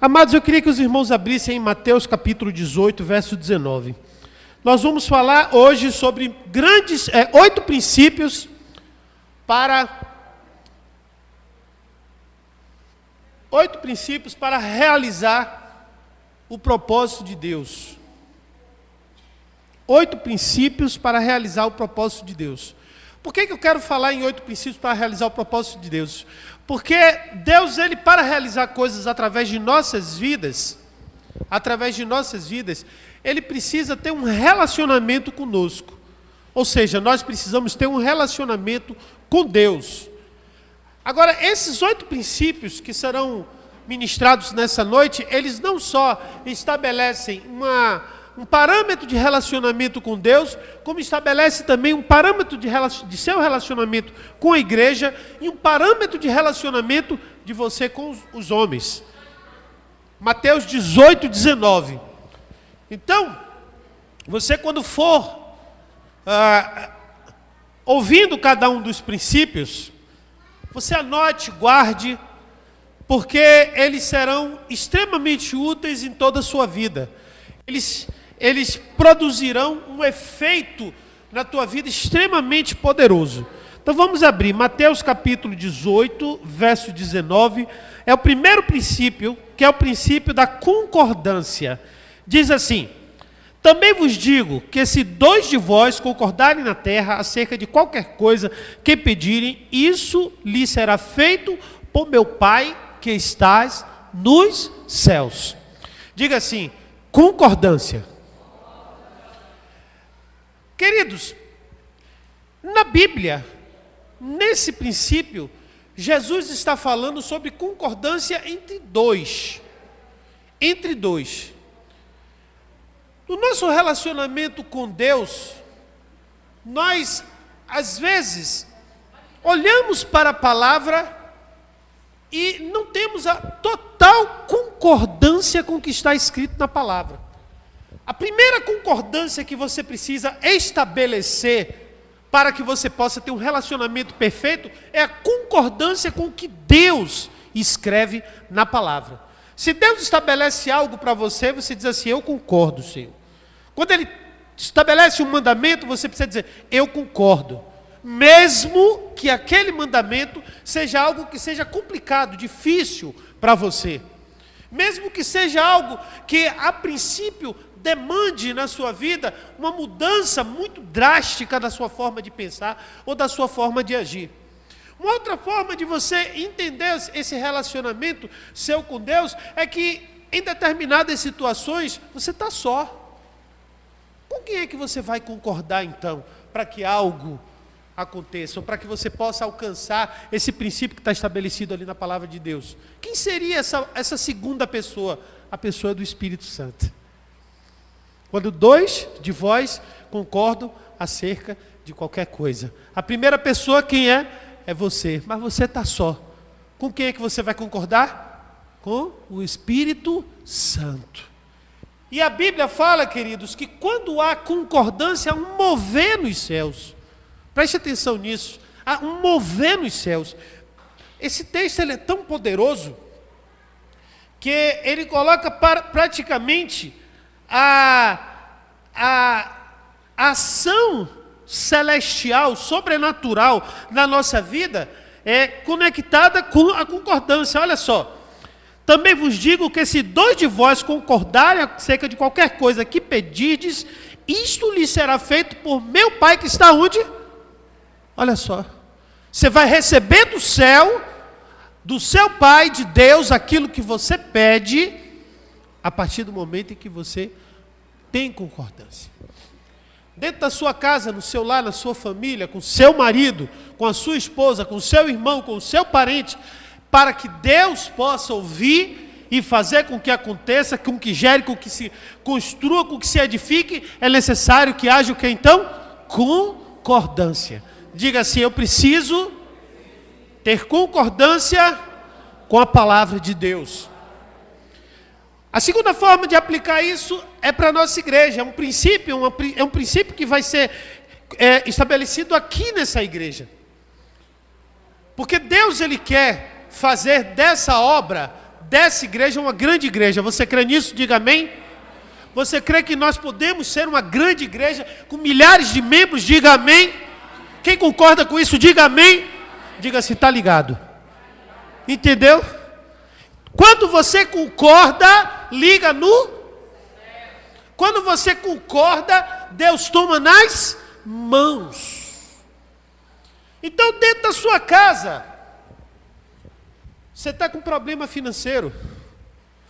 Amados, eu queria que os irmãos abrissem em Mateus capítulo 18, verso 19. Nós vamos falar hoje sobre 8 princípios para realizar o propósito de Deus. 8 princípios para realizar o propósito de Deus. Por que eu quero falar em 8 princípios para realizar o propósito de Deus? Porque Deus, para realizar coisas através de nossas vidas, Ele precisa ter um relacionamento conosco. Ou seja, nós precisamos ter um relacionamento com Deus. Agora, esses 8 princípios que serão ministrados nessa noite, eles não só estabelecem um parâmetro de relacionamento com Deus, como estabelece também um parâmetro de seu relacionamento com a igreja e um parâmetro de relacionamento de você com os homens. Mateus 18, 19. Então, você quando for ouvindo cada um dos princípios, você anote, guarde, porque eles serão extremamente úteis em toda a sua vida. Eles produzirão um efeito na tua vida extremamente poderoso. Então vamos abrir Mateus capítulo 18, verso 19. É o primeiro princípio, que é o princípio da concordância. Diz assim: também vos digo que se 2 de vós concordarem na terra acerca de qualquer coisa que pedirem, isso lhe será feito por meu Pai que estás nos céus. Diga assim: concordância. Queridos, na Bíblia, nesse princípio, Jesus está falando sobre concordância entre dois. Entre dois. No nosso relacionamento com Deus, nós, às vezes, olhamos para a palavra e não temos a total concordância com o que está escrito na palavra. A primeira concordância que você precisa estabelecer para que você possa ter um relacionamento perfeito é a concordância com o que Deus escreve na palavra. Se Deus estabelece algo para você, você diz assim: eu concordo, Senhor. Quando Ele estabelece um mandamento, você precisa dizer: eu concordo. Mesmo que aquele mandamento seja algo que seja complicado, difícil para você. Mesmo que seja algo que, a princípio, demande na sua vida uma mudança muito drástica da sua forma de pensar ou da sua forma de agir. Uma outra forma de você entender esse relacionamento seu com Deus é que, em determinadas situações, você está só. Com quem é que você vai concordar, então, para que algo aconteça, ou para que você possa alcançar esse princípio que está estabelecido ali na palavra de Deus? Quem seria essa segunda pessoa? A pessoa do Espírito Santo. Quando 2 de vós concordam acerca de qualquer coisa. A primeira pessoa quem é? É você. Mas você está só. Com quem é que você vai concordar? Com o Espírito Santo. E a Bíblia fala, queridos, que quando há concordância, há um mover nos céus. Preste atenção nisso. Há um mover nos céus. Esse texto ele é tão poderoso que ele coloca praticamente a ação celestial, sobrenatural na nossa vida é conectada com a concordância. Olha só. Também vos digo que se 2 de vós concordarem acerca de qualquer coisa que pedirdes, isto lhe será feito por meu Pai que está onde? Olha só. Você vai receber do céu, do seu Pai, de Deus, aquilo que você pede, a partir do momento em que você tem concordância. Dentro da sua casa, no seu lar, na sua família, com seu marido, com a sua esposa, com o seu irmão, com o seu parente, para que Deus possa ouvir e fazer com que aconteça, com que gere, com que se construa, com que se edifique, é necessário que haja o que então? Concordância. Diga assim: eu preciso ter concordância com a palavra de Deus. A segunda forma de aplicar isso é para a nossa igreja. É um princípio que vai ser estabelecido aqui nessa igreja. Porque Deus, Ele quer fazer dessa obra dessa igreja uma grande igreja. Você crê nisso? Diga amém. Você crê que nós podemos ser uma grande igreja com milhares de membros? Diga amém. Quem concorda com isso, diga amém. Diga se está ligado. Entendeu? Quando você concorda, liga no. Quando você concorda, Deus toma nas mãos. Então, dentro da sua casa, você está com problema financeiro,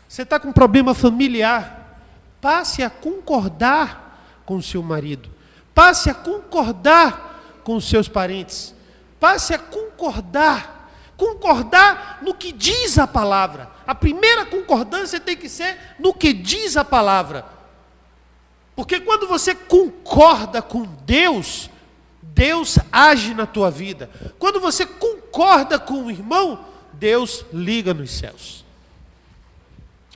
você está com problema familiar, passe a concordar com o seu marido, passe a concordar com os seus parentes, passe a concordar no que diz a palavra. A primeira concordância tem que ser no que diz a palavra. Porque quando você concorda com Deus, Deus age na tua vida. Quando você concorda com o irmão, Deus liga nos céus.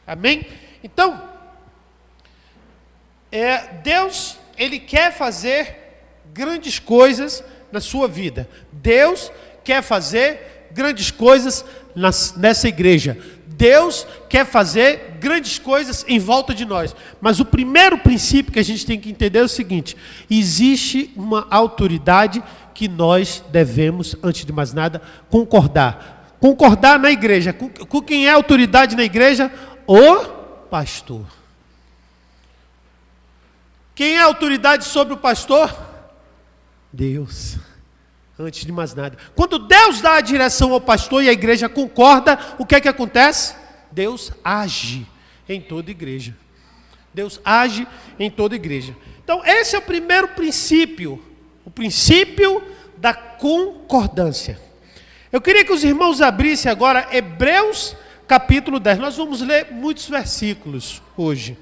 Amém? Então, Deus, Ele quer fazer grandes coisas na sua vida. Deus quer fazer grandes coisas nessa igreja. Deus quer fazer grandes coisas em volta de nós. Mas o primeiro princípio que a gente tem que entender é o seguinte: existe uma autoridade que nós devemos, antes de mais nada, concordar. Concordar na igreja. Com quem é a autoridade na igreja? O pastor. Quem é a autoridade sobre o pastor? Deus. Antes de mais nada. Quando Deus dá a direção ao pastor e a igreja concorda, o que é que acontece? Deus age em toda igreja. Deus age em toda igreja. Então, esse é o primeiro princípio. O princípio da concordância. Eu queria que os irmãos abrissem agora Hebreus capítulo 10. Nós vamos ler muitos versículos hoje.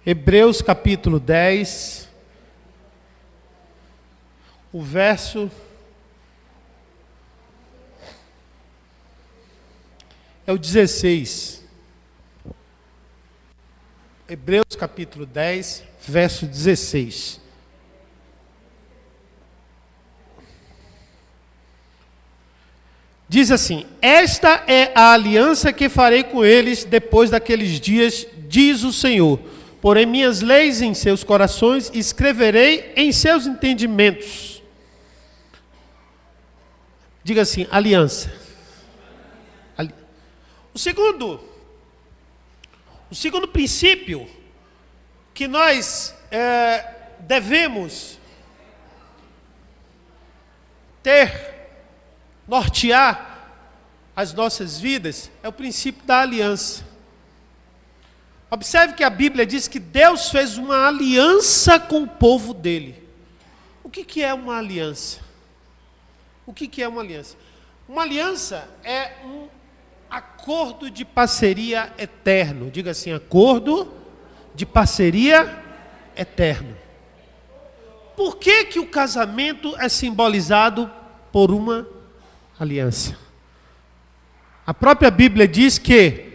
Hebreus capítulo 10, o verso é o 16. Hebreus capítulo 10, verso 16. Diz assim: esta é a aliança que farei com eles depois daqueles dias, diz o Senhor. Porém, minhas leis em seus corações escreverei em seus entendimentos. Diga assim, aliança. O segundo princípio que nós devemos nortear as nossas vidas, é o princípio da aliança. Observe que a Bíblia diz que Deus fez uma aliança com o povo dele. O que é uma aliança? O que é uma aliança? Uma aliança é um acordo de parceria eterno. Diga assim, acordo de parceria eterno. Por que o casamento é simbolizado por uma aliança? A própria Bíblia diz que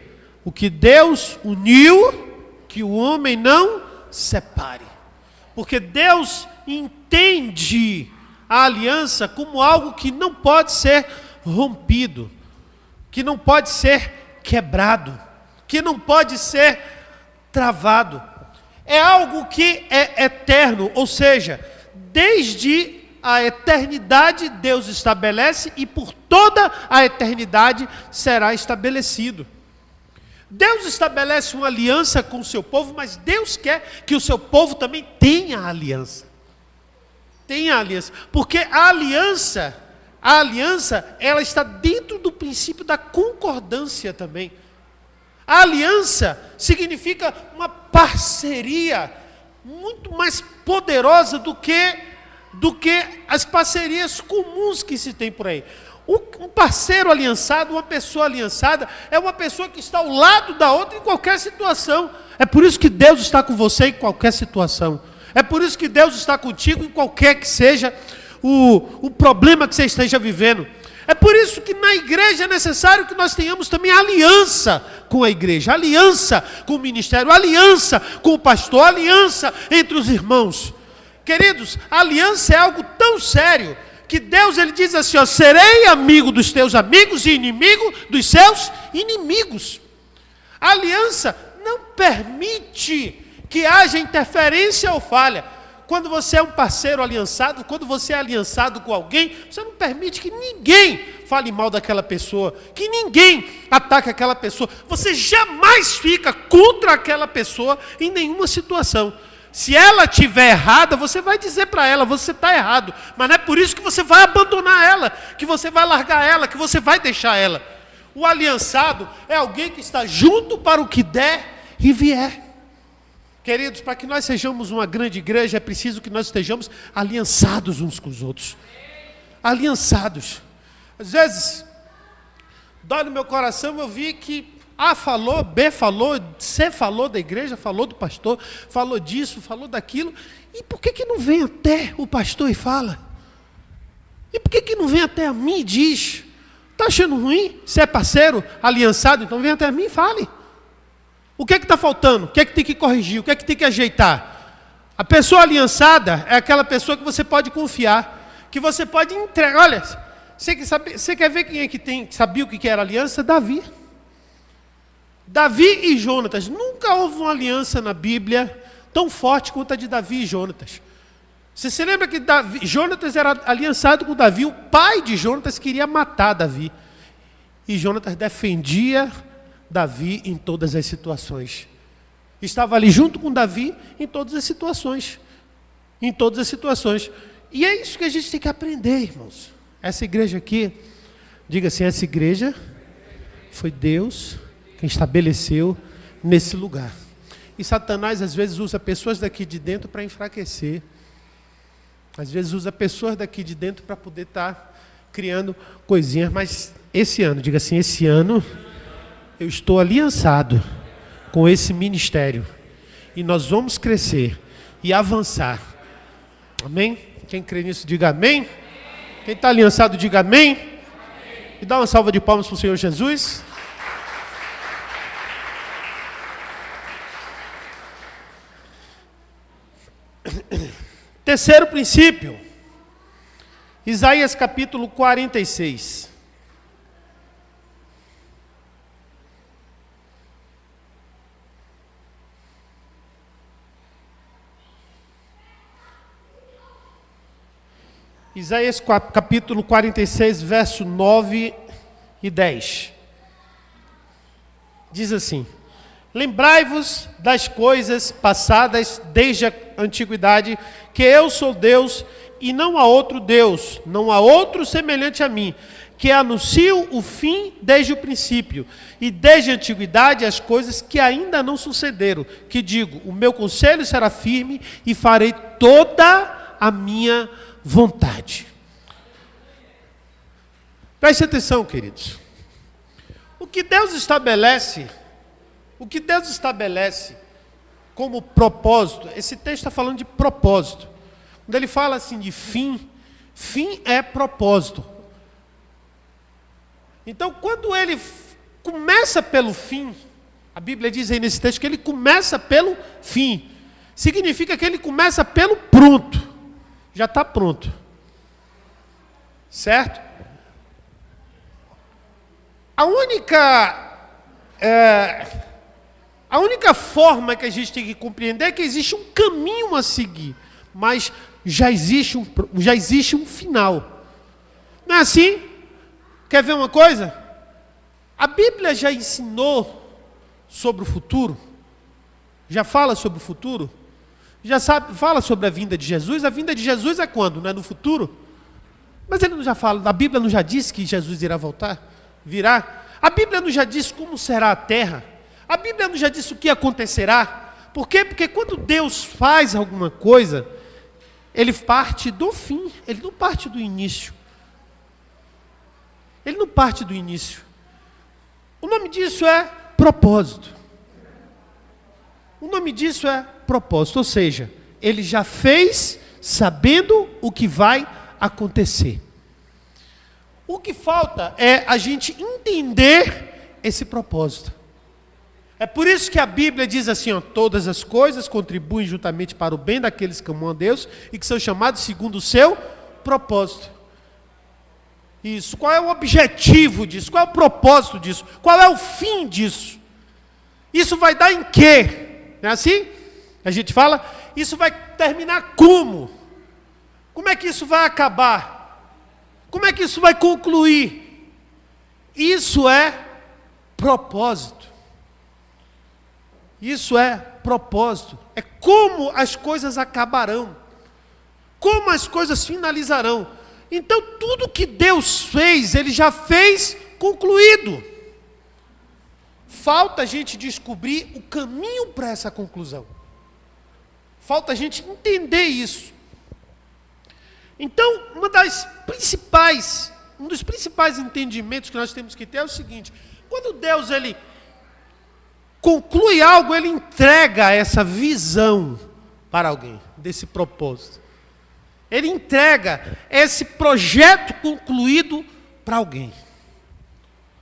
o que Deus uniu, que o homem não separe. Porque Deus entende a aliança como algo que não pode ser rompido, que não pode ser quebrado, que não pode ser travado. É algo que é eterno, ou seja, desde a eternidade Deus estabelece e por toda a eternidade será estabelecido. Deus estabelece uma aliança com o seu povo, mas Deus quer que o seu povo também tenha a aliança. Tenha a aliança. Porque a aliança, ela está dentro do princípio da concordância também. A aliança significa uma parceria muito mais poderosa do que as parcerias comuns que se tem por aí. Um parceiro aliançado, uma pessoa aliançada, é uma pessoa que está ao lado da outra em qualquer situação. É por isso que Deus está com você em qualquer situação. É por isso que Deus está contigo em qualquer que seja o problema que você esteja vivendo. É por isso que na igreja é necessário que nós tenhamos também aliança com a igreja, aliança com o ministério, aliança com o pastor, aliança entre os irmãos. Queridos, a aliança é algo tão sério que Deus ele diz assim, ó, serei amigo dos teus amigos e inimigo dos seus inimigos. A aliança não permite que haja interferência ou falha. Quando você é um parceiro aliançado, quando você é aliançado com alguém, você não permite que ninguém fale mal daquela pessoa, que ninguém ataque aquela pessoa. Você jamais fica contra aquela pessoa em nenhuma situação. Se ela estiver errada, você vai dizer para ela, você está errado. Mas não é por isso que você vai abandonar ela, que você vai largar ela, que você vai deixar ela. O aliançado é alguém que está junto para o que der e vier. Queridos, para que nós sejamos uma grande igreja, é preciso que nós estejamos aliançados uns com os outros. Aliançados. Às vezes, dói no meu coração, eu vi que A falou, B falou, C falou da igreja, falou do pastor, falou disso, falou daquilo. E por que não vem até o pastor e fala? E por que não vem até a mim e diz? Está achando ruim? Você é parceiro, aliançado, então vem até mim e fale. O que está faltando? O que tem que corrigir? O que tem que ajeitar? A pessoa aliançada é aquela pessoa que você pode confiar, que você pode entregar. Olha, você quer ver quem é que sabia o que era aliança? Davi. Davi e Jonatas. Nunca houve uma aliança na Bíblia tão forte quanto a de Davi e Jonatas. Você se lembra que Jonatas era aliançado com Davi, o pai de Jonatas queria matar Davi. E Jonatas defendia Davi em todas as situações. Estava ali junto com Davi em todas as situações. Em todas as situações. E é isso que a gente tem que aprender, irmãos. Essa igreja aqui, diga assim, essa igreja foi Deus quem estabeleceu nesse lugar. E Satanás às vezes usa pessoas daqui de dentro para enfraquecer. Às vezes usa pessoas daqui de dentro para poder estar criando coisinhas. Mas esse ano, diga assim, esse ano eu estou aliançado com esse ministério. E nós vamos crescer e avançar. Amém? Quem crê nisso, diga amém. Quem está aliançado, diga amém. E dá uma salva de palmas para o Senhor Jesus. Terceiro princípio, Isaías capítulo 46. Isaías capítulo 46, verso 9 e 10. Diz assim: lembrai-vos das coisas passadas desde a antiguidade, que eu sou Deus e não há outro Deus, não há outro semelhante a mim, que anuncio o fim desde o princípio, e desde a antiguidade as coisas que ainda não sucederam, que digo, o meu conselho será firme e farei toda a minha vontade. Preste atenção, queridos. O que Deus estabelece como propósito, esse texto está falando de propósito. Quando ele fala assim de fim, fim é propósito. Então, quando ele começa pelo fim, a Bíblia diz aí nesse texto que ele começa pelo fim. Significa que ele começa pelo pronto. Já está pronto. Certo? A única forma que a gente tem que compreender é que existe um caminho a seguir, mas já existe um final. Não é assim? Quer ver uma coisa? A Bíblia já ensinou sobre o futuro? Já fala sobre o futuro? Fala sobre a vinda de Jesus? A vinda de Jesus é quando? Não é no futuro? Mas ele não já fala, a Bíblia não já disse que Jesus irá voltar? Virá? A Bíblia não já disse como será a terra? A Bíblia não já disse o que acontecerá? Por quê? Porque quando Deus faz alguma coisa, Ele parte do fim, Ele não parte do início. Ele não parte do início. O nome disso é propósito. O nome disso é propósito, ou seja, Ele já fez sabendo o que vai acontecer. O que falta é a gente entender esse propósito. É por isso que a Bíblia diz assim, ó, todas as coisas contribuem juntamente para o bem daqueles que amam a Deus e que são chamados segundo o seu propósito. Isso. Qual é o objetivo disso? Qual é o propósito disso? Qual é o fim disso? Isso vai dar em quê? Não é assim? A gente fala, isso vai terminar como? Como é que isso vai acabar? Como é que isso vai concluir? Isso é propósito. Isso é propósito. É como as coisas acabarão. Como as coisas finalizarão. Então, tudo que Deus fez, Ele já fez concluído. Falta a gente descobrir o caminho para essa conclusão. Falta a gente entender isso. Então, um dos principais entendimentos que nós temos que ter é o seguinte: quando Deus ele conclui algo, Ele entrega essa visão para alguém, desse propósito. Ele entrega esse projeto concluído para alguém.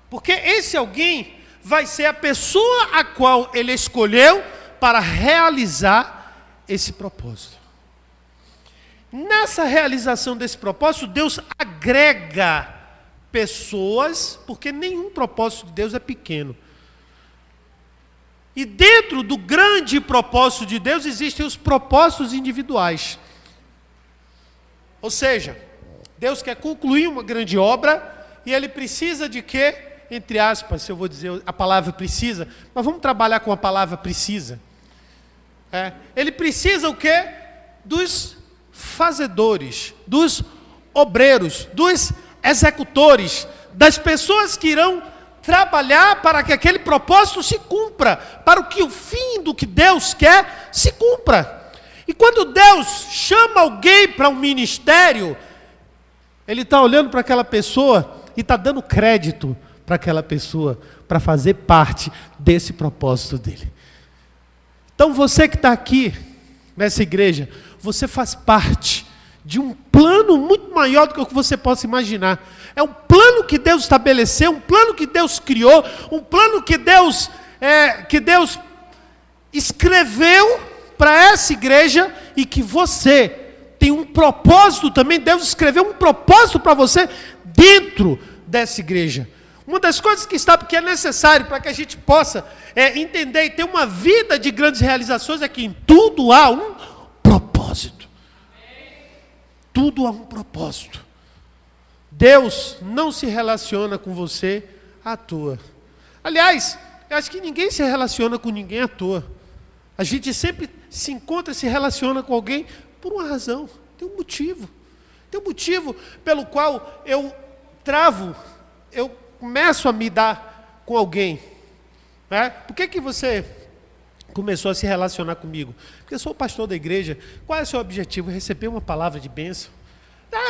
Porque esse alguém vai ser a pessoa a qual Ele escolheu para realizar esse propósito. Nessa realização desse propósito, Deus agrega pessoas, porque nenhum propósito de Deus é pequeno. E dentro do grande propósito de Deus existem os propósitos individuais. Ou seja, Deus quer concluir uma grande obra e Ele precisa de quê? Entre aspas, se eu vou dizer a palavra precisa, mas vamos trabalhar com a palavra precisa. Ele precisa o quê? Dos fazedores, dos obreiros, dos executores, das pessoas que irão trabalhar para que aquele propósito se cumpra, para que o fim do que Deus quer se cumpra. E quando Deus chama alguém para um ministério, Ele está olhando para aquela pessoa e está dando crédito para aquela pessoa, para fazer parte desse propósito dele. Então você que está aqui, nessa igreja, você faz parte de um plano muito maior do que o que você possa imaginar. É um plano que Deus estabeleceu, um plano que Deus criou, um plano que Deus escreveu para essa igreja e que você tem um propósito também. Deus escreveu um propósito para você dentro dessa igreja. Uma das coisas que é necessário para que a gente possa entender e ter uma vida de grandes realizações é que em tudo há um propósito. Tudo há um propósito. Deus não se relaciona com você à toa. Aliás, eu acho que ninguém se relaciona com ninguém à toa. A gente sempre se encontra e se relaciona com alguém por uma razão. Tem um motivo. Tem um motivo pelo qual eu começo a me dar com alguém. Por que você começou a se relacionar comigo? Porque eu sou o pastor da igreja. Qual é o seu objetivo? Receber uma palavra de bênção.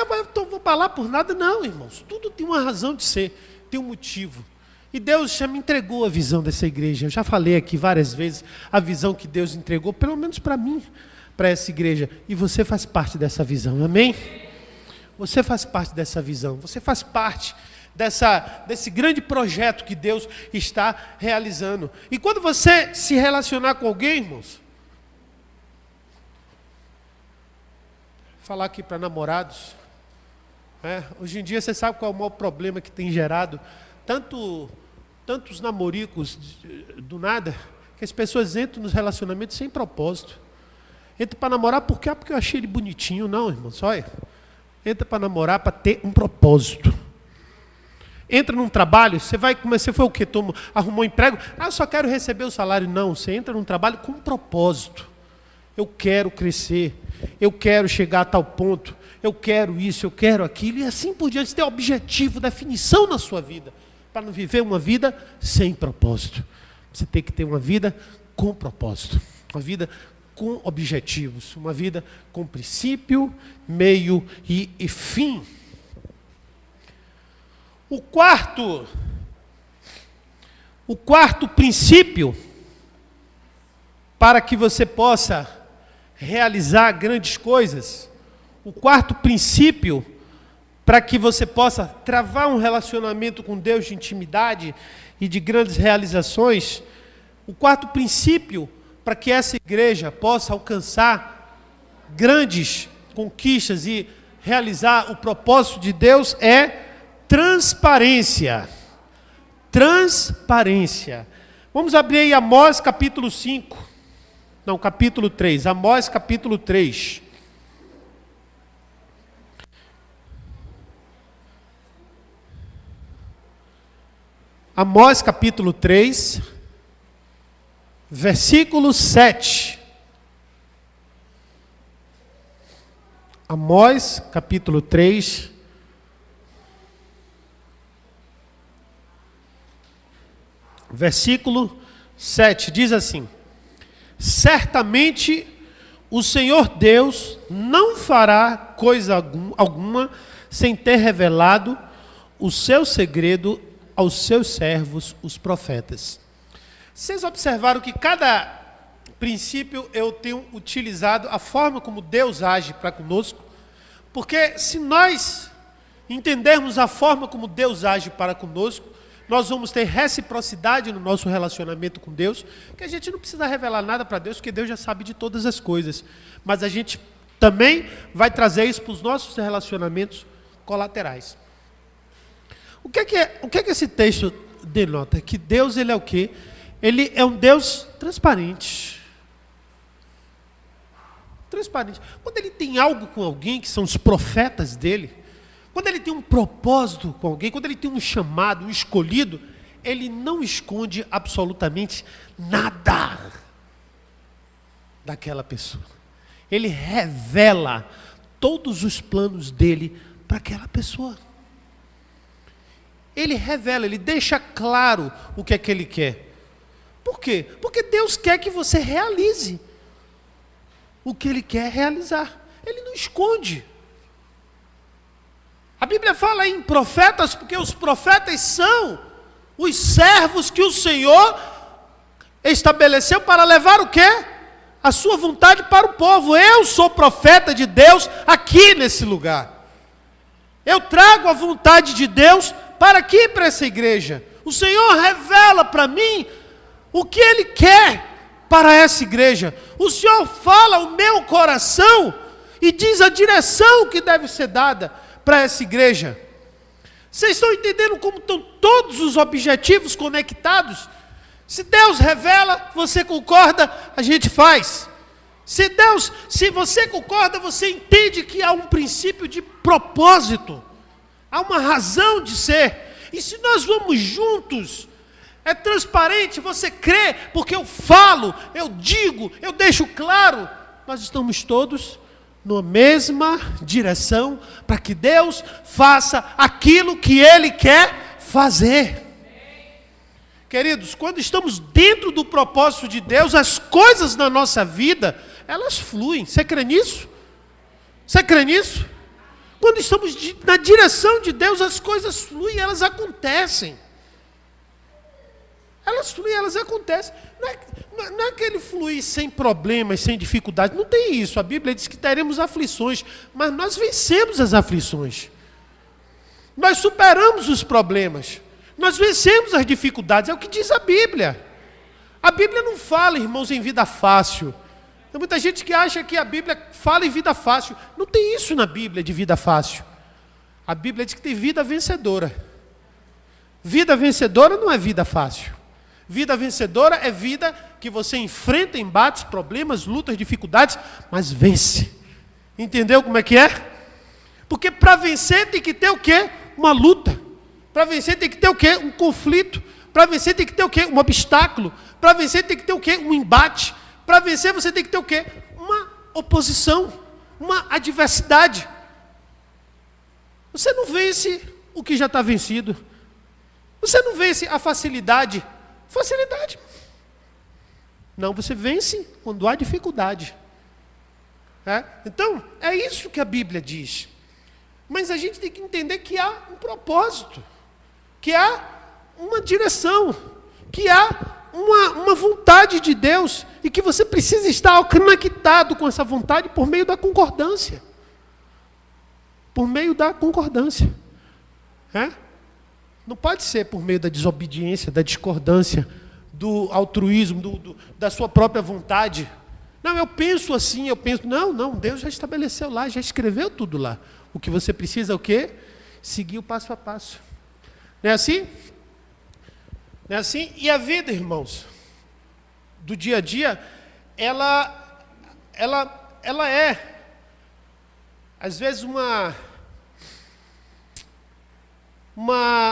Mas eu vou falar por nada. Não, irmãos. Tudo tem uma razão de ser. Tem um motivo. E Deus já me entregou a visão dessa igreja. Eu já falei aqui várias vezes a visão que Deus entregou, pelo menos para mim, para essa igreja. E você faz parte dessa visão. Amém? Você faz parte dessa visão. Você faz parte desse grande projeto que Deus está realizando. E quando você se relacionar com alguém, irmãos, falar aqui para namorados, hoje em dia você sabe qual é o maior problema que tem gerado tantos namoricos do nada, que as pessoas entram nos relacionamentos sem propósito. Entra para namorar porque eu achei ele bonitinho. Não, irmão, olha. Entra para namorar para ter um propósito. Entra num trabalho, você foi o quê? Arrumou um emprego? Eu só quero receber o salário. Não, você entra num trabalho com um propósito. Eu quero crescer, eu quero chegar a tal ponto, eu quero isso, eu quero aquilo, e assim por diante. Ter objetivo, definição na sua vida, para não viver uma vida sem propósito. Você tem que ter uma vida com propósito, uma vida com objetivos, uma vida com princípio, meio e fim. O quarto princípio para que você possa realizar grandes coisas, o quarto princípio para que você possa travar um relacionamento com Deus de intimidade e de grandes realizações, o quarto princípio para que essa igreja possa alcançar grandes conquistas e realizar o propósito de Deus é transparência. Transparência. Vamos abrir aí Amós capítulo 5. Não, capítulo 3. Amós capítulo 3. Amós capítulo 3, versículo 7. Amós capítulo 3, versículo 7, diz assim: certamente o Senhor Deus não fará coisa alguma sem ter revelado o seu segredo aos seus servos, os profetas. Vocês observaram que cada princípio eu tenho utilizado a forma como Deus age para conosco? Porque se nós entendermos a forma como Deus age para conosco, nós vamos ter reciprocidade no nosso relacionamento com Deus, que a gente não precisa revelar nada para Deus, porque Deus já sabe de todas as coisas. Mas a gente também vai trazer isso para os nossos relacionamentos colaterais. O que é esse texto denota? Que Deus, ele é o quê? Ele é um Deus transparente. Transparente. Quando ele tem algo com alguém, que são os profetas dele, quando ele tem um propósito com alguém, quando ele tem um chamado, um escolhido, ele não esconde absolutamente nada daquela pessoa. Ele revela todos os planos dele para aquela pessoa. Ele revela, ele deixa claro o que é que ele quer. Por quê? Porque Deus quer que você realize o que ele quer realizar. Ele não esconde. A Bíblia fala em profetas, porque os profetas são os servos que o Senhor estabeleceu para levar o quê? A sua vontade para o povo. Eu sou profeta de Deus aqui nesse lugar. Eu trago a vontade de Deus para aqui, para essa igreja. O Senhor revela para mim o que Ele quer para essa igreja. O Senhor fala o meu coração e diz a direção que deve ser dada para essa igreja. Vocês estão entendendo como estão todos os objetivos conectados? Se Deus revela, você concorda, a gente faz. Se você concorda, você entende que há um princípio de propósito. Há uma razão de ser. E se nós vamos juntos, é transparente, você crê, porque eu falo, eu digo, eu deixo claro. Nós estamos todos na mesma direção para que Deus faça aquilo que Ele quer fazer. Queridos, quando estamos dentro do propósito de Deus, as coisas na nossa vida, elas fluem. Você crê nisso? Você crê nisso? Quando estamos na direção de Deus, as coisas fluem, elas acontecem. Elas fluem, elas acontecem. Não é que ele flui sem problemas, sem dificuldades. Não tem isso. A Bíblia diz que teremos aflições, mas nós vencemos as aflições. Nós superamos os problemas. Nós vencemos as dificuldades. É o que diz a Bíblia. A Bíblia não fala, irmãos, em vida fácil. Tem muita gente que acha que a Bíblia fala em vida fácil. Não tem isso na Bíblia de vida fácil. A Bíblia diz que tem vida vencedora. Vida vencedora não é vida fácil. Vida vencedora é vida que você enfrenta embates, problemas, lutas, dificuldades, mas vence. Entendeu como é que é? Porque para vencer tem que ter o quê? Uma luta. Para vencer tem que ter o quê? Um conflito. Para vencer tem que ter o quê? Um obstáculo. Para vencer tem que ter o quê? Um embate. Para vencer você tem que ter o quê? Uma oposição, uma adversidade. Você não vence o que já está vencido. Você não vence a facilidade. Facilidade. Não, você vence quando há dificuldade. Então, é isso que a Bíblia diz. Mas a gente tem que entender que há um propósito, que há uma direção, que há uma vontade de Deus e que você precisa estar conectado com essa vontade por meio da concordância. por meio da concordância. Não pode ser por meio da desobediência, da discordância, do altruísmo, da sua própria vontade. Não, eu penso assim, eu penso... Não, Deus já estabeleceu lá, já escreveu tudo lá. O que você precisa é o quê? Seguir o passo a passo. Não é assim? Não é assim? E a vida, irmãos, do dia a dia, ela é, às vezes, uma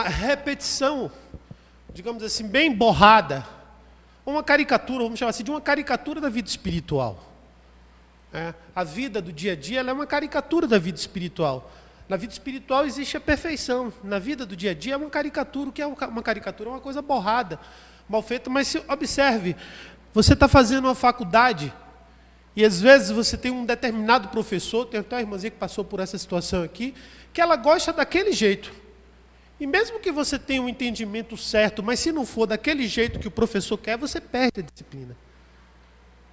repetição, digamos assim, bem borrada, uma caricatura, vamos chamar assim, de uma caricatura da vida espiritual. A vida do dia a dia ela é uma caricatura da vida espiritual. Na vida espiritual existe a perfeição. Na vida do dia a dia é uma caricatura. O que é uma caricatura? É uma coisa borrada, mal feita. Mas observe, você está fazendo uma faculdade e às vezes você tem um determinado professor, tem até uma irmãzinha que passou por essa situação aqui, que ela gosta daquele jeito. E mesmo que você tenha um entendimento certo, mas se não for daquele jeito que o professor quer, você perde a disciplina.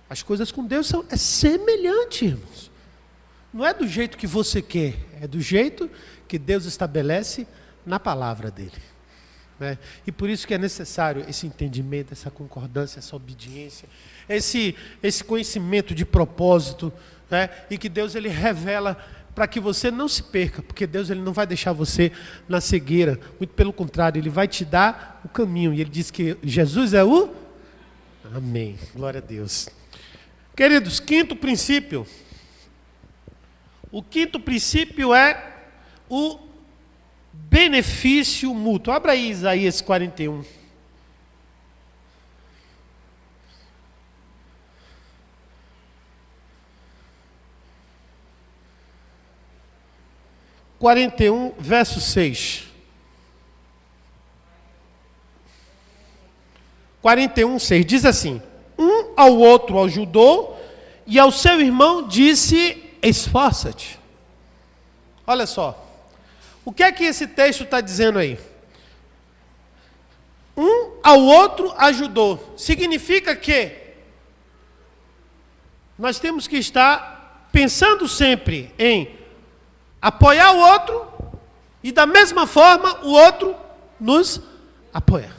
As coisas com Deus é semelhante, irmãos. Não é do jeito que você quer, é do jeito que Deus estabelece na palavra dele. E por isso que é necessário esse entendimento, essa concordância, essa obediência, esse conhecimento de propósito, e que Deus ele revela para que você não se perca, porque Deus ele não vai deixar você na cegueira, muito pelo contrário, ele vai te dar o caminho, e ele diz que Jesus é o... Amém, glória a Deus. Queridos, quinto princípio. O quinto princípio é o benefício mútuo. Abra aí Isaías 41. Verso 6. 41:6 diz assim: um ao outro ajudou, e ao seu irmão disse: esforça-te. Olha só. O que é que esse texto está dizendo aí? Um ao outro ajudou. Significa que nós temos que estar pensando sempre em apoiar o outro e da mesma forma o outro nos apoia.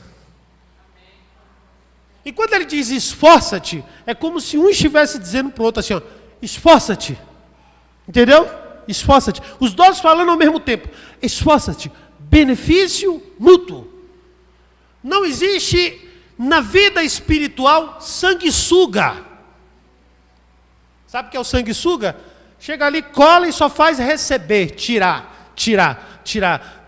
E quando ele diz esforça-te, é como se um estivesse dizendo para o outro assim, ó, esforça-te. Entendeu? Esforça-te. Os dois falando ao mesmo tempo. Esforça-te. Benefício mútuo. Não existe na vida espiritual sanguessuga. Sabe o que é o sanguessuga? Chega ali, cola e só faz receber, tirar.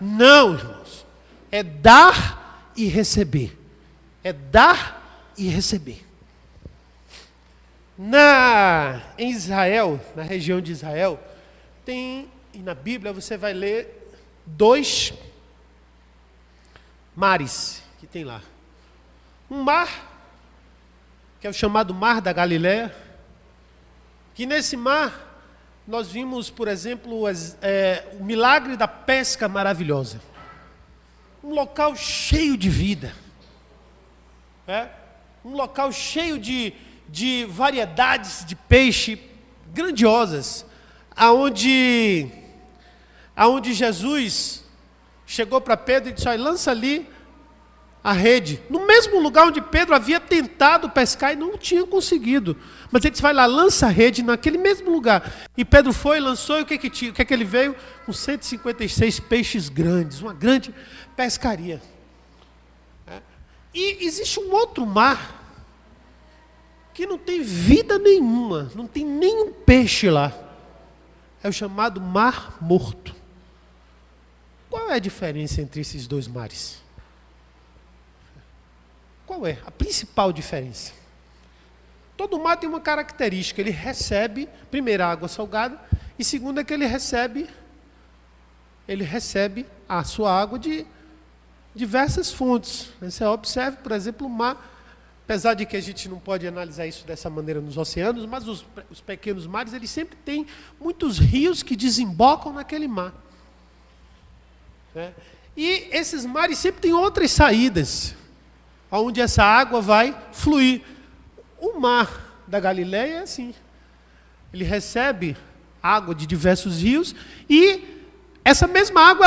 Não, irmãos. É dar e receber. É dar e receber. Em Israel, na região de Israel, e na Bíblia você vai ler 2 mares que tem lá. Um mar, que é o chamado Mar da Galileia, que nesse mar nós vimos, por exemplo, o milagre da pesca maravilhosa. Um local cheio de vida. Um local cheio de variedades de peixe grandiosas, aonde Jesus chegou para Pedro e disse: olha, lança ali a rede, no mesmo lugar onde Pedro havia tentado pescar e não tinha conseguido, mas ele disse: vai lá, lança a rede naquele mesmo lugar. E Pedro foi, lançou, e o que que ele veio? Com 156 peixes grandes, uma grande pescaria. E existe um outro mar que não tem vida nenhuma, não tem nenhum peixe lá. É o chamado Mar Morto. Qual é a diferença entre esses dois mares? Qual é a principal diferença? Todo mar tem uma característica, ele recebe, primeiro, a água salgada, e segundo é que ele recebe a sua água de diversas fontes. Você observa, por exemplo, o mar, apesar de que a gente não pode analisar isso dessa maneira nos oceanos, mas os pequenos mares, eles sempre têm muitos rios que desembocam naquele mar. E esses mares sempre têm outras saídas, onde essa água vai fluir. O mar da Galileia é assim. Ele recebe água de diversos rios e essa mesma água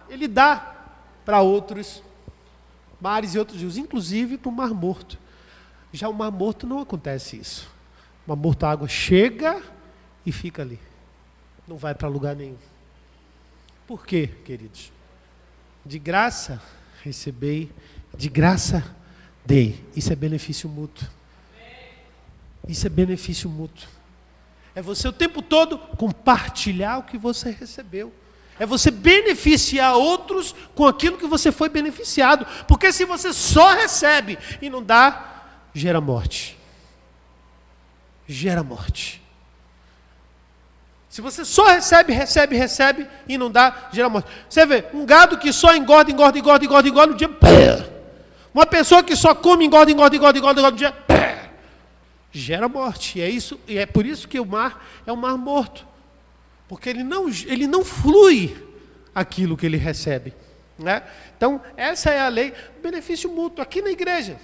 ele dá para outros mares e outros rios, inclusive para o Mar Morto. Já o Mar Morto não acontece isso. O Mar Morto, a água chega e fica ali. Não vai para lugar nenhum. Por quê, queridos? De graça recebei, de graça dei. Isso é benefício mútuo. Isso é benefício mútuo. É você o tempo todo compartilhar o que você recebeu. É você beneficiar outros com aquilo que você foi beneficiado. Porque se você só recebe e não dá, gera morte. Gera morte. Se você só recebe e não dá, gera morte. Você vê, um gado que só engorda no dia, uma pessoa que só come, engorda no dia, gera morte. E é por isso que o mar é um mar morto. Porque ele não flui aquilo que ele recebe. Né? Então, essa é a lei, benefício mútuo, aqui na igreja.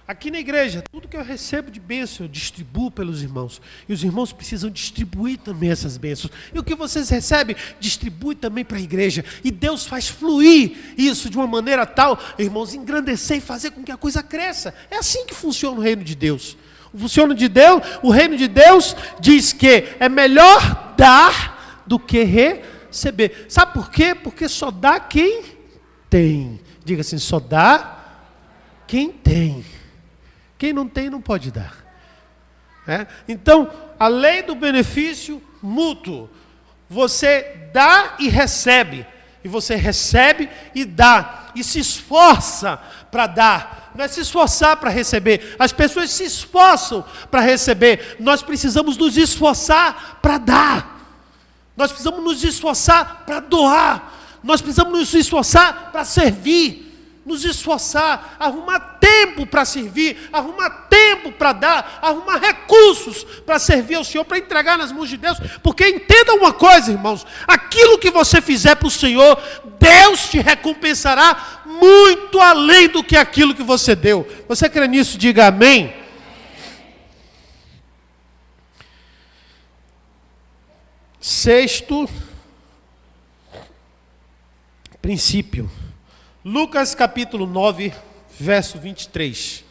Aqui na igreja, tudo que eu recebo de bênção, eu distribuo pelos irmãos. E os irmãos precisam distribuir também essas bênçãos. E o que vocês recebem, distribui também para a igreja. E Deus faz fluir isso de uma maneira tal, irmãos, engrandecer e fazer com que a coisa cresça. É assim que funciona o reino de Deus. O reino de Deus diz que é melhor dar do que receber. Sabe por quê? Porque só dá quem tem. Diga assim, só dá quem tem. Quem não tem, não pode dar. Então, a lei do benefício mútuo. Você dá e recebe. E você recebe e dá. E se esforça para dar. Não é se esforçar para receber. As pessoas se esforçam para receber. Nós precisamos nos esforçar para dar. Nós precisamos nos esforçar para doar. Nós precisamos nos esforçar para servir. Nos esforçar, arrumar tempo para servir, arrumar tempo para dar, arrumar recursos para servir ao Senhor, para entregar nas mãos de Deus, porque entenda uma coisa, irmãos, aquilo que você fizer para o Senhor, Deus te recompensará muito além do que aquilo que você deu. Você crê nisso? Diga amém. Sexto princípio. Lucas capítulo 9, verso 23.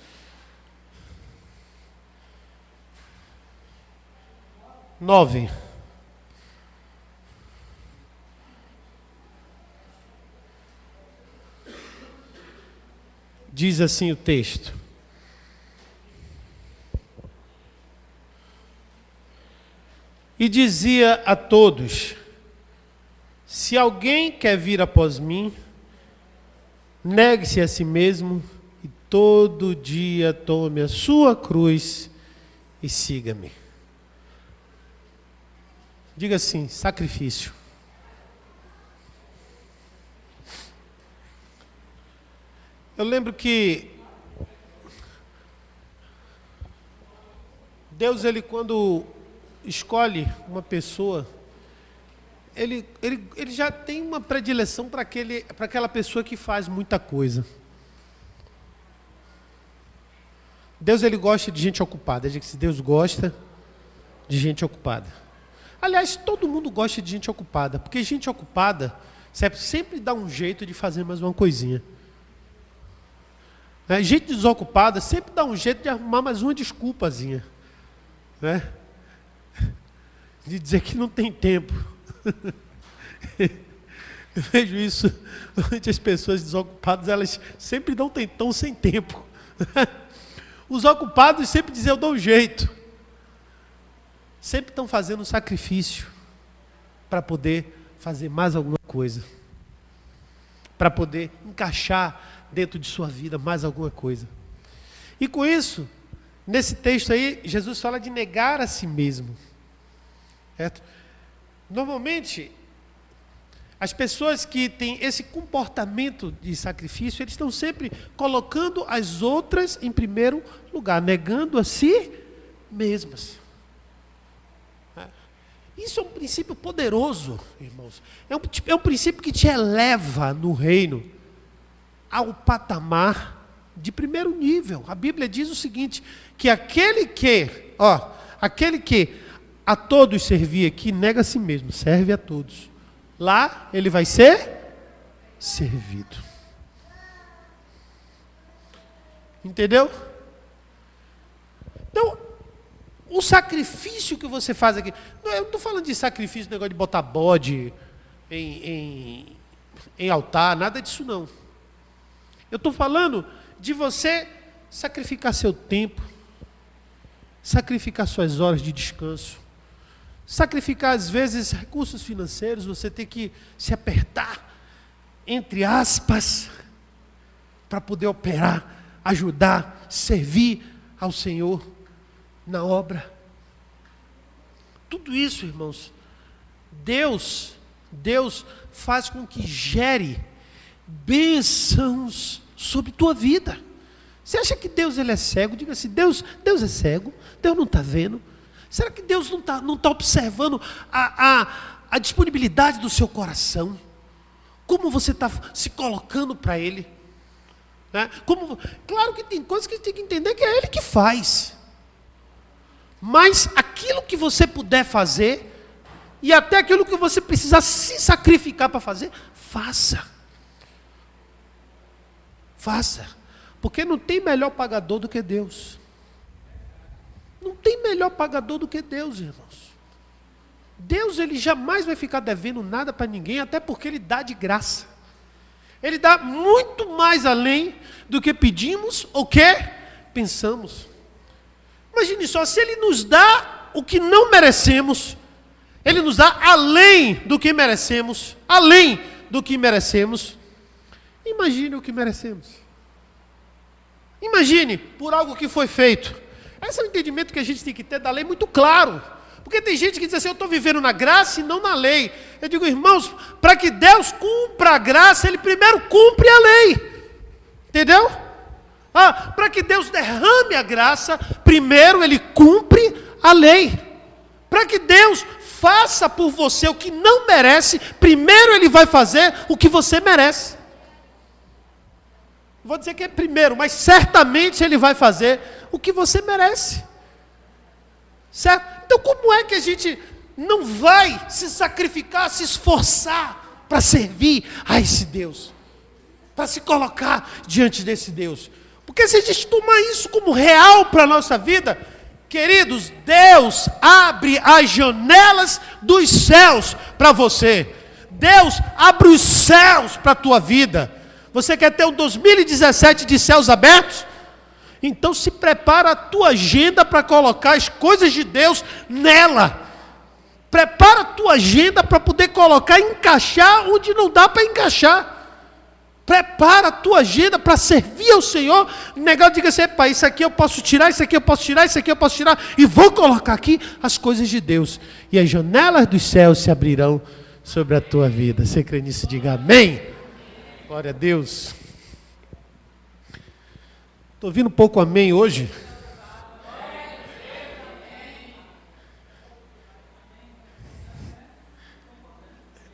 Diz assim o texto. E dizia a todos: se alguém quer vir após mim, negue-se a si mesmo e todo dia tome a sua cruz e siga-me. Diga assim, sacrifício. Eu lembro que Deus, ele quando escolhe uma pessoa, ele já tem uma predileção para aquela pessoa que faz muita coisa. Deus, ele gosta de gente ocupada. Deus gosta de gente ocupada. Aliás, todo mundo gosta de gente ocupada, porque gente ocupada sempre dá um jeito de fazer mais uma coisinha. Gente desocupada sempre dá um jeito de arrumar mais uma desculpazinha. De dizer que não tem tempo. Eu vejo isso, as pessoas desocupadas, elas sempre estão sem tempo. Os ocupados sempre dizem, eu dou um jeito. Sempre estão fazendo um sacrifício para poder fazer mais alguma coisa. Para poder encaixar dentro de sua vida mais alguma coisa. E com isso, nesse texto aí, Jesus fala de negar a si mesmo. Certo? Normalmente, as pessoas que têm esse comportamento de sacrifício, eles estão sempre colocando as outras em primeiro lugar, negando a si mesmas. Isso é um princípio poderoso, irmãos. É um princípio que te eleva no reino ao patamar de primeiro nível. A Bíblia diz o seguinte, que aquele que a todos servir aqui, nega a si mesmo, serve a todos. Lá ele vai ser servido. Entendeu? Então, o sacrifício que você faz aqui, eu não estou falando de sacrifício, negócio de botar bode em altar, nada disso não. Eu estou falando de você sacrificar seu tempo, sacrificar suas horas de descanso, sacrificar às vezes recursos financeiros, você tem que se apertar, entre aspas, para poder operar, ajudar, servir ao Senhor na obra. Tudo isso, irmãos, Deus faz com que gere bênçãos sobre tua vida. Você acha que Deus ele é cego? Diga assim, Deus é cego? Deus não está vendo? Será que Deus não tá observando a disponibilidade do seu coração? Como você está se colocando para Ele? Né? Claro que tem coisas que a gente tem que entender que é Ele que faz. Mas aquilo que você puder fazer, e até aquilo que você precisar se sacrificar para fazer, faça. Faça. Porque não tem melhor pagador do que Deus. Não tem melhor pagador do que Deus, irmãos. Deus, ele jamais vai ficar devendo nada para ninguém, até porque ele dá de graça. Ele dá muito mais além do que pedimos ou que pensamos. Imagine só, se ele nos dá o que não merecemos, ele nos dá além do que merecemos, imagine o que merecemos. Imagine por algo que foi feito. Esse é o entendimento que a gente tem que ter da lei muito claro. Porque tem gente que diz assim, eu estou vivendo na graça e não na lei. Eu digo, irmãos, para que Deus cumpra a graça, Ele primeiro cumpre a lei. Entendeu? Para que Deus derrame a graça, primeiro Ele cumpre a lei. Para que Deus faça por você o que não merece, primeiro Ele vai fazer o que você merece. Vou dizer que é primeiro, mas certamente Ele vai fazer o que você merece. Certo? Então como é que a gente não vai se sacrificar, se esforçar para servir a esse Deus? Para se colocar diante desse Deus? Porque se a gente tomar isso como real para a nossa vida, queridos, Deus abre as janelas dos céus para você. Deus abre os céus para a tua vida. Você quer ter um 2017 de céus abertos? Então se prepara a tua agenda para colocar as coisas de Deus nela. Prepara a tua agenda para poder colocar, encaixar onde não dá para encaixar. Prepara a tua agenda para servir ao Senhor. O negócio diga assim, pai, isso aqui eu posso tirar, isso aqui eu posso tirar, isso aqui eu posso tirar. E vou colocar aqui as coisas de Deus. E as janelas dos céus se abrirão sobre a tua vida. Você crê nisso? Diga amém. Glória a Deus. Estou ouvindo um pouco amém hoje.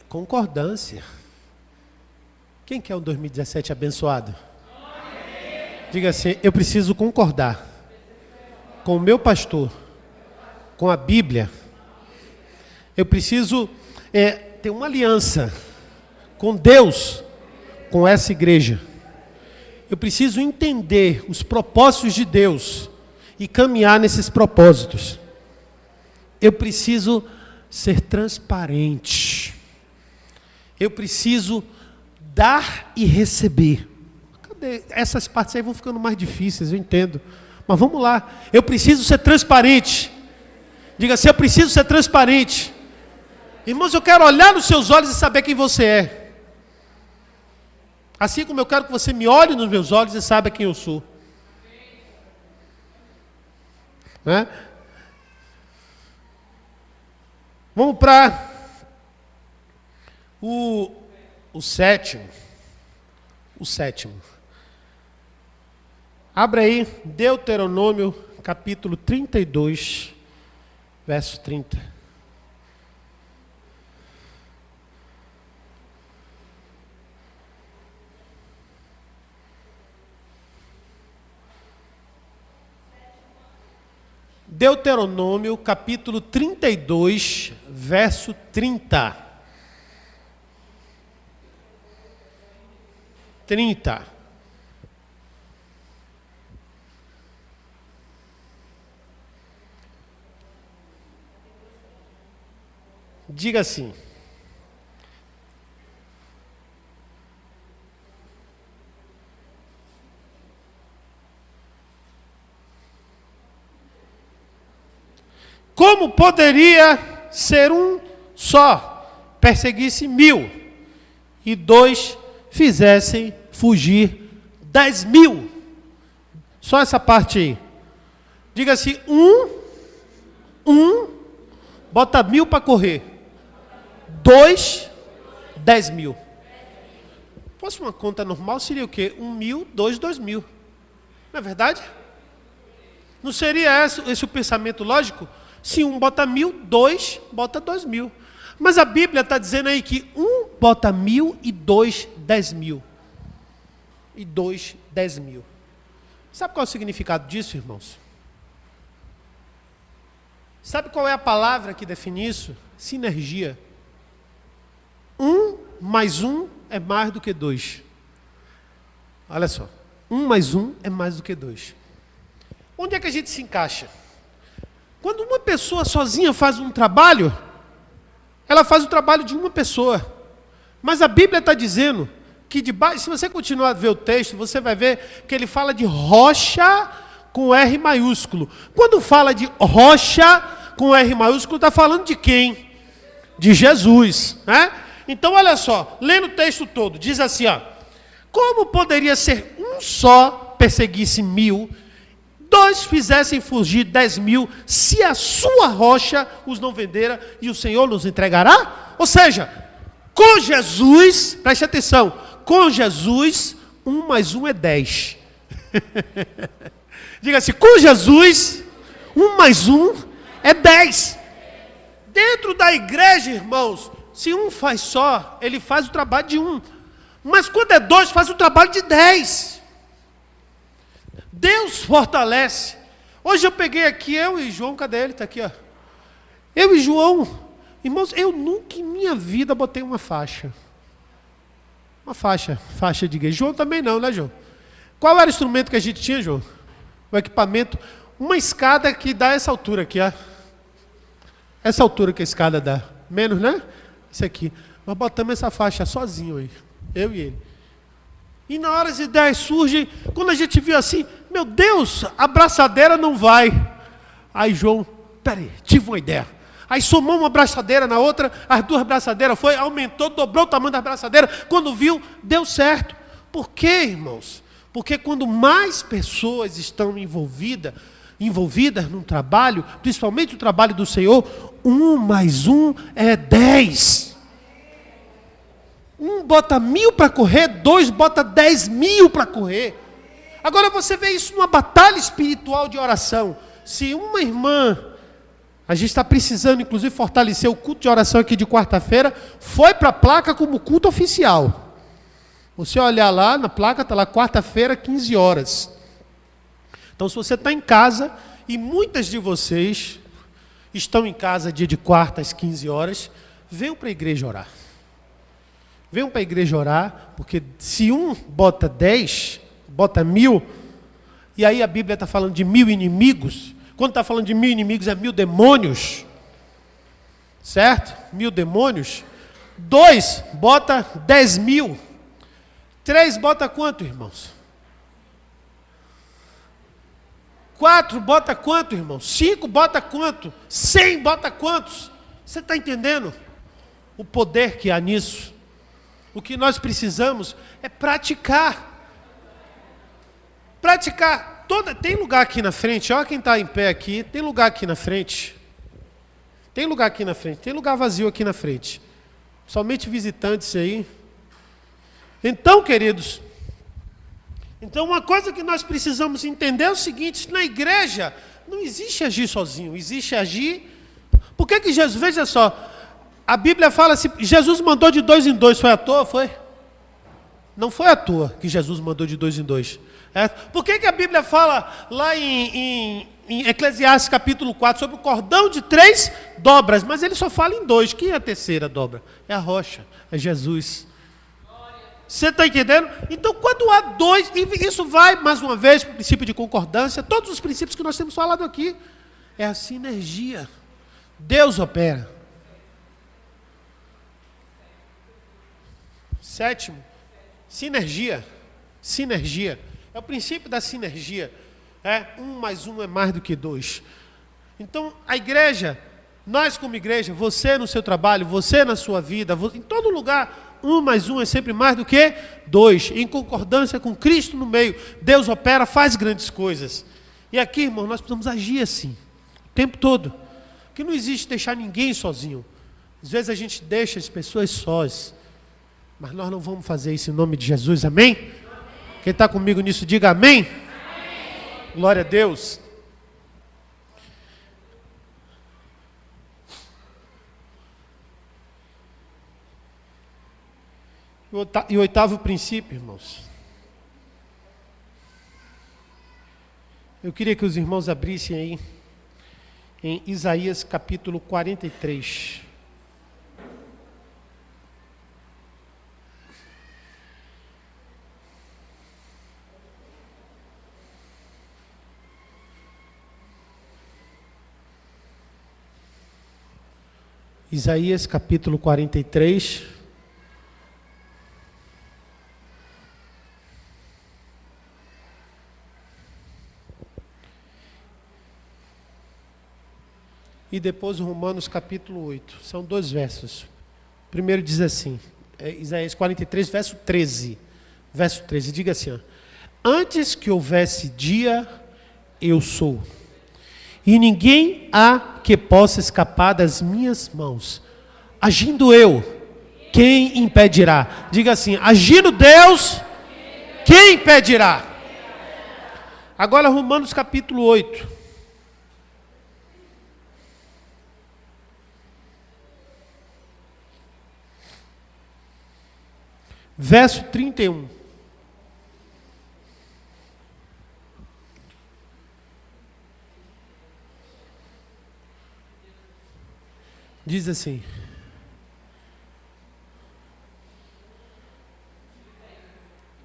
Concordância. Quem quer um 2017 abençoado? Diga assim, eu preciso concordar com o meu pastor, com a Bíblia. Eu preciso ter uma aliança com Deus, com essa igreja. Eu preciso entender os propósitos de Deus e caminhar nesses propósitos. Eu preciso ser transparente. Eu preciso dar e receber. Cadê? Essas partes aí vão ficando mais difíceis, eu entendo. Mas vamos lá. Eu preciso ser transparente. Diga assim, eu preciso ser transparente. Irmãos, eu quero olhar nos seus olhos e saber quem você é. Assim como eu quero que você me olhe nos meus olhos e saiba quem eu sou. Né? Vamos para o sétimo. O sétimo. Abra aí, Deuteronômio, capítulo 32, verso 30. Deuteronômio, capítulo 32, verso 30. 30. Diga assim: como poderia ser um só perseguisse 1000 e 2 fizessem fugir 10.000? Só essa parte aí. Diga assim: bota 1000 para correr. 2, 10.000. Fosse uma conta normal, seria o quê? 1.000, 2, 2.000. Não é verdade? Não seria esse o pensamento lógico? Se um bota 1000, 2 bota 2.000. Mas a Bíblia está dizendo aí que um bota 1000 e 2, 10.000. E 2, 10.000. Sabe qual é o significado disso, irmãos? Sabe qual é a palavra que define isso? Sinergia. 1 mais 1 é mais do que 2. Olha só. 1 mais 1 é mais do que 2. Onde é que a gente se encaixa? Quando uma pessoa sozinha faz um trabalho, ela faz o trabalho de uma pessoa. Mas a Bíblia está dizendo que debaixo, se você continuar a ver o texto, você vai ver que ele fala de rocha com R maiúsculo. Quando fala de rocha com R maiúsculo, está falando de quem? De Jesus, né? Então, olha só, lendo o texto todo, diz assim, ó: como poderia ser um só perseguisse 1000, 2 fizessem fugir 10.000, se a sua rocha os não vendera e o Senhor nos entregará? Ou seja, com Jesus, preste atenção, com Jesus, 1 mais 1 é 10. Diga assim: com Jesus, 1 mais 1 é 10. Dentro da igreja, irmãos, se um faz só, ele faz o trabalho de 1. Mas quando é 2, faz o trabalho de 10. Deus fortalece. Hoje eu peguei aqui, eu e João, cadê ele? Está aqui, ó. Eu e João, irmãos, eu nunca em minha vida botei uma faixa. Uma faixa de igreja. João também não, né, João? Qual era o instrumento que a gente tinha, João? O equipamento, uma escada que dá essa altura aqui, ó. Essa altura que a escada dá. Menos, né? Isso aqui. Nós botamos essa faixa sozinho aí. Eu e ele. E na hora as ideias surgem, quando a gente viu assim, meu Deus, a braçadeira não vai. Aí João, peraí, tive uma ideia. Aí somou uma braçadeira na outra, as 2 braçadeiras foi, aumentou, dobrou o tamanho das braçadeiras. Quando viu, deu certo. Por quê, irmãos? Porque quando mais pessoas estão envolvidas num trabalho, principalmente o trabalho do Senhor, 1 mais 1 é 10. Um bota 1000 para correr, 2 bota 10.000 para correr. Agora você vê isso numa batalha espiritual de oração. Se uma irmã, a gente está precisando inclusive fortalecer o culto de oração aqui de quarta-feira, foi para a placa como culto oficial. Você olhar lá na placa, está lá quarta-feira, 15 horas. Então se você está em casa, e muitas de vocês estão em casa dia de quarta às 15 horas, venham para a igreja orar. Venham para a igreja orar, porque se um bota 10, bota 1000, e aí a Bíblia está falando de 1000 inimigos, quando está falando de 1000 inimigos é 1000 demônios, certo? 1000 demônios. 2 bota 10.000. 3 bota quanto, irmãos? 4 bota quanto, irmãos? 5 bota quanto? 100 bota quantos? Você está entendendo o poder que há nisso? O que nós precisamos é praticar. Praticar. Tem lugar aqui na frente, olha quem está em pé aqui, tem lugar aqui na frente. Tem lugar aqui na frente, tem lugar vazio aqui na frente. Somente visitantes aí. Então, queridos, uma coisa que nós precisamos entender é o seguinte: na igreja não existe agir sozinho, existe agir. Por que Jesus, veja só, a Bíblia fala assim, Jesus mandou de 2 em 2, foi à toa? Foi? Não foi à toa que Jesus mandou de 2 em 2. É? Por que a Bíblia fala lá em em Eclesiastes capítulo 4 sobre o cordão de 3 dobras, mas ele só fala em 2. Quem é a terceira dobra? É a rocha, é Jesus. Você está entendendo? Então, quando há 2, e isso vai, mais uma vez, para o princípio de concordância, todos os princípios que nós temos falado aqui, é a sinergia. Deus opera. 7º, sinergia. Sinergia. É o princípio da sinergia. 1 mais 1 é mais do que 2. Então, a igreja, nós como igreja, você no seu trabalho, você na sua vida, em todo lugar, 1 mais 1 é sempre mais do que 2. Em concordância com Cristo no meio. Deus opera, faz grandes coisas. E aqui, irmão, nós precisamos agir assim, o tempo todo. Porque não existe deixar ninguém sozinho. Às vezes a gente deixa as pessoas sós. Mas nós não vamos fazer isso em nome de Jesus, amém? Amém. Quem está comigo nisso, diga amém. Amém. Glória a Deus. E o 8º princípio, irmãos. Eu queria que os irmãos abrissem aí em Isaías capítulo 43. Isaías capítulo 43. E depois Romanos capítulo 8. São 2 versos. O primeiro diz assim, Isaías 43, verso 13. Verso 13, diga assim, ó, antes que houvesse dia, eu sou. E ninguém há que possa escapar das minhas mãos. Agindo eu, quem impedirá? Diga assim, agindo Deus, quem impedirá? Agora Romanos capítulo 8. Verso 31. Diz assim: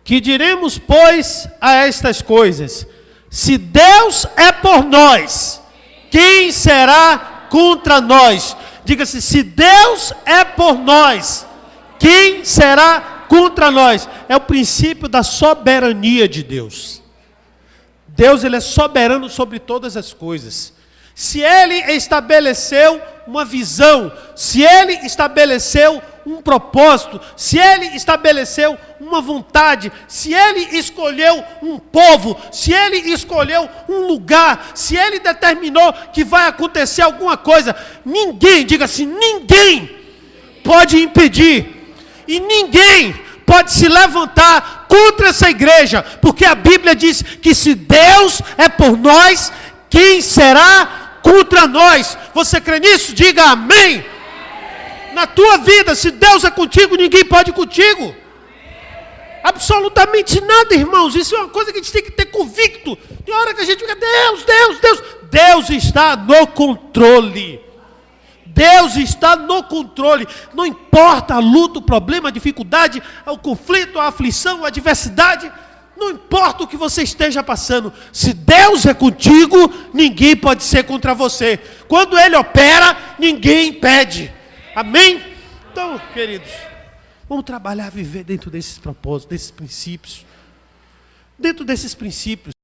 que diremos, pois, a estas coisas? Se Deus é por nós, quem será contra nós? Diga-se, se Deus é por nós, quem será contra nós? É o princípio da soberania de Deus. Deus, ele é soberano sobre todas as coisas. Se ele estabeleceu uma visão, se ele estabeleceu um propósito, se ele estabeleceu uma vontade, se ele escolheu um povo, se ele escolheu um lugar, se ele determinou que vai acontecer alguma coisa, ninguém, diga assim, ninguém pode impedir, e ninguém pode se levantar contra essa igreja, porque a Bíblia diz que se Deus é por nós, quem será contra nós? Você crê nisso? Diga amém. Amém. Na tua vida, se Deus é contigo, ninguém pode ir contigo. Amém. Absolutamente nada, irmãos. Isso é uma coisa que a gente tem que ter convicto. Tem hora que a gente fica, Deus, Deus, Deus. Deus está no controle. Deus está no controle. Não importa a luta, o problema, a dificuldade, o conflito, a aflição, a adversidade. Não importa o que você esteja passando, se Deus é contigo, ninguém pode ser contra você. Quando Ele opera, ninguém impede. Amém? Então, queridos, vamos trabalhar, viver dentro desses propósitos, desses princípios. Dentro desses princípios.